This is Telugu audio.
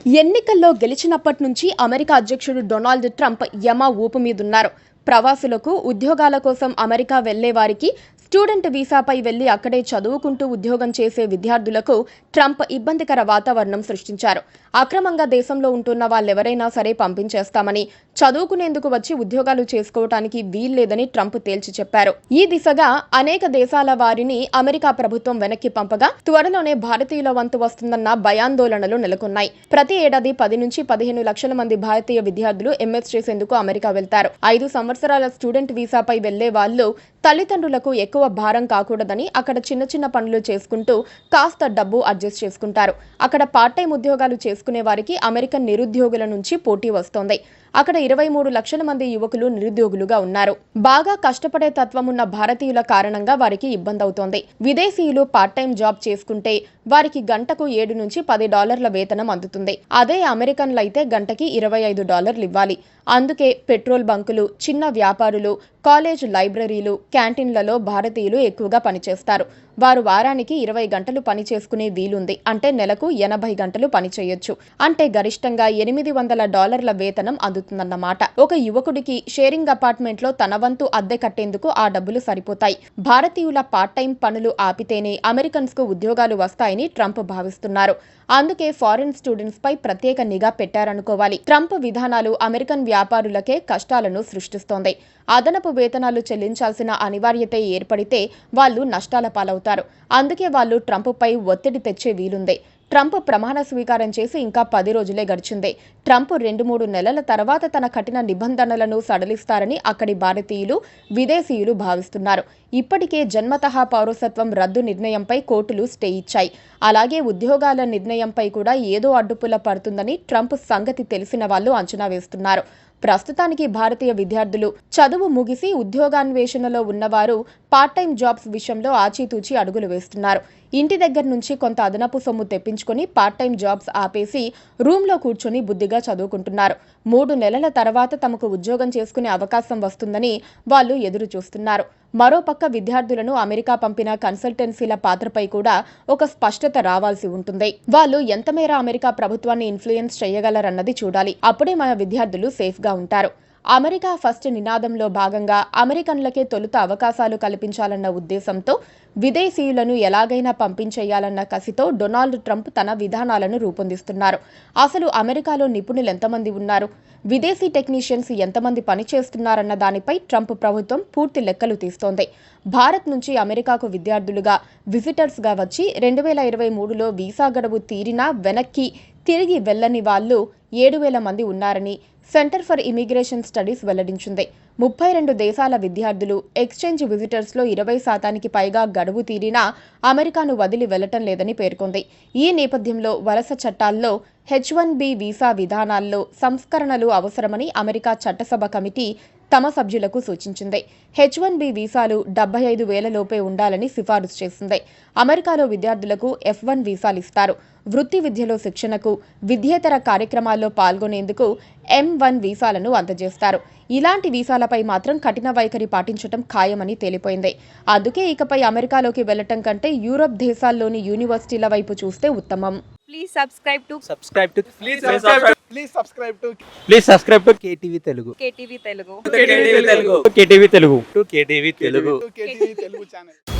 ఎన్నికల్లో గెలిచినప్పటి నుంచి అమెరికా అధ్యక్షుడు డొనాల్డ్ ట్రంప్ యమ ఊపు మీదున్నారు. ప్రవాసులకు ఉద్యోగాల కోసం అమెరికా వెళ్లే వారికి స్టూడెంట్ వీసాపై వెళ్లి అక్కడే చదువుకుంటూ ఉద్యోగం చేసే విద్యార్థులకు ట్రంప్ ఇబ్బందికర వాతావరణం సృష్టించారు. అక్రమంగా దేశంలో ఉంటున్న వాళ్ళెవరైనా సరే పంపించేస్తామని, చదువుకునేందుకు వచ్చి ఉద్యోగాలు చేసుకోవటానికి వీల్లేదని ట్రంప్ తేల్చి చెప్పారు. ఈ దిశగా అనేక దేశాల వారిని అమెరికా ప్రభుత్వం వెనక్కి పంపగా త్వరలోనే భారతీయుల వంతు వస్తుందన్న భయాందోళనలు నెలకొన్నాయి. ప్రతి ఏడాది 10 నుంచి 15 లక్షల మంది భారతీయ విద్యార్థులు ఎంఎస్ చేసేందుకు అమెరికా వెళ్తారు. 5 సంవత్సరాల స్టూడెంట్ వీసాపై వెళ్లే వాళ్ళు తల్లిదండ్రులకు ఎక్కువ భారం కాకూడదని అక్కడ చిన్న చిన్న పనులు చేసుకుంటూ కాస్త డబ్బు అడ్జస్ట్ చేసుకుంటారు. అక్కడ పార్ట్ టైం ఉద్యోగాలు చేసుకునే వారికి అమెరికన్ నిరుద్యోగుల నుంచి పోటీ వస్తోంది. అక్కడ 23 లక్షల మంది యువకులు నిరుద్యోగులుగా ఉన్నారు. బాగా కష్టపడే తత్వం ఉన్న భారతీయుల కారణంగా వారికి ఇబ్బంది అవుతోంది. విదేశీయులు పార్ట్ టైం జాబ్ చేసుకుంటే వారికి గంటకు $7 నుంచి $10 వేతనం అందుతుంది. అదే అమెరికన్లైతే గంటకి $25 ఇవ్వాలి. అందుకే పెట్రోల్ బంకులు, చిన్న వ్యాపారులు, కాలేజ్ లైబ్రరీలు, క్యాంటీన్లలో భారతీయులు ఎక్కువగా పనిచేస్తారు. వారు వారానికి 20 గంటలు పని చేసుకునే వీలుంది. అంటే నెలకు 80 గంటలు పని చేయొచ్చు. అంటే గరిష్టంగా $800 వేతనం అందుతుందన్నమాట. ఒక యువకుడికి షేరింగ్ అపార్ట్మెంట్ లో తన వంతు అద్దె కట్టేందుకు ఆ డబ్బులు సరిపోతాయి. భారతీయుల పార్ట్ టైం పనులు ఆపితేనే అమెరికన్స్ కు ఉద్యోగాలు వస్తాయని ట్రంప్ భావిస్తున్నారు. అందుకే ఫారిన్ స్టూడెంట్స్ పై ప్రత్యేక నిఘా పెట్టారనుకోవాలి. ట్రంప్ విధానాలు అమెరికన్ వ్యాపారులకే కష్టాలను సృష్టిస్తోంది. అదనపు వేతనాలు చెల్లించాల్సిన అనివార్యత ఏర్పడితే వాళ్ళు నష్టాల పాలవుతారు. అందుకే వాళ్ళు ట్రంప్ పై ఒత్తిడి తెచ్చే వీలుంది. ట్రంప్ ప్రమాణ స్వీకారం చేసి ఇంకా 10 రోజులే గడిచింది. ట్రంప్ 2-3 నెలల తర్వాత తన కఠిన నిబంధనలను సడలిస్తారని అక్కడి భారతీయులు, విదేశీయులు భావిస్తున్నారు. ఇప్పటికే జన్మతః పౌరసత్వం రద్దు నిర్ణయంపై కోర్టులు స్టే ఇచ్చాయి. అలాగే ఉద్యోగాల నిర్ణయంపై కూడా ఏదో అడ్డుపుల్ల పడుతుందని ట్రంప్ సంగతి తెలిసిన వాళ్ళు అంచనా వేస్తున్నారు. ప్రస్తుతానికి భారతీయ విద్యార్థులు చదువు ముగిసి ఉద్యోగాన్వేషణలో ఉన్నవారు పార్ట్ టైం జాబ్స్ విషయంలో ఆచితూచి అడుగులు వేస్తున్నారు. ఇంటి దగ్గర నుంచి కొంత అదనపు సొమ్ము తెప్పించుకొని పార్ట్ టైం జాబ్స్ ఆపేసి రూమ్లో కూర్చొని బుద్ధిగా చదువుకుంటున్నారు. 3 నెలల తర్వాత తమకు ఉద్యోగం చేసుకునే అవకాశం వస్తుందని వాళ్ళు ఎదురు చూస్తున్నారు. మరోపక్క విద్యార్థులను అమెరికా పంపిన కన్సల్టెన్సీల పాత్రపై కూడా ఒక స్పష్టత రావాల్సి ఉంటుంది. వాళ్ళు ఎంతమేర అమెరికా ప్రభుత్వాన్ని ఇన్ఫ్లుయెన్స్ చేయగలరన్నది చూడాలి. అప్పుడే మన విద్యార్థులు సేఫ్ గా ఉంటారు. అమెరికా ఫస్ట్ నినాదంలో భాగంగా అమెరికన్లకే తొలుత అవకాశాలు కల్పించాలన్న ఉద్దేశంతో విదేశీయులను ఎలాగైనా పంపించేయాలన్న కసితో డొనాల్డ్ ట్రంప్ తన విధానాలను రూపొందిస్తున్నారు. అసలు అమెరికాలో నిపుణులు ఎంతమంది ఉన్నారు, విదేశీ టెక్నీషియన్స్ ఎంతమంది పనిచేస్తున్నారన్న దానిపై ట్రంప్ ప్రభుత్వం పూర్తి లెక్కలు తీస్తోంది. భారత్ నుంచి అమెరికాకు విద్యార్థులుగా, విజిటర్స్గా వచ్చి 2023లో వీసా గడువు తీరినా వెనక్కి తిరిగి వెళ్లని వాళ్ళు 7,000 మంది ఉన్నారని సెంటర్ ఫర్ ఇమిగ్రేషన్ స్టడీస్ వెల్లడించింది. 32 దేశాల విద్యార్థులు, ఎక్స్చేంజ్ విజిటర్స్లో 20% పైగా గడువు తీరినా అమెరికాను వదిలి వెళ్లటం లేదని పేర్కొంది. ఈ నేపథ్యంలో వలస చట్టాల్లో H-1B వీసా విధానాల్లో సంస్కరణలు అవసరమని అమెరికా చట్టసభ కమిటీ తమ సభ్యులకు సూచించింది. H-1B వీసాలు 75,000 లోపే ఉండాలని సిఫారసు చేసింది. అమెరికాలో విద్యార్థులకు F-1 వీసాలు ఇస్తారు. వృత్తి విద్యలో శిక్షణకు, విద్యేతర కార్యక్రమాల్లో పాల్గొనేందుకు M-1 వీసాలను అందజేస్తారు. ఇలాంటి వీసాలపై మాత్రం కఠిన వైఖరి పాటించడం ఖాయమని తేలిపోయింది. అందుకే ఇకపై అమెరికాలోకి వెళ్లటం కంటే యూరప్ దేశాల్లోని యూనివర్సిటీల వైపు చూస్తే ఉత్తమం. Please subscribe to KTV Telugu. KTV Telugu. KTV Telugu. KTV Telugu channel.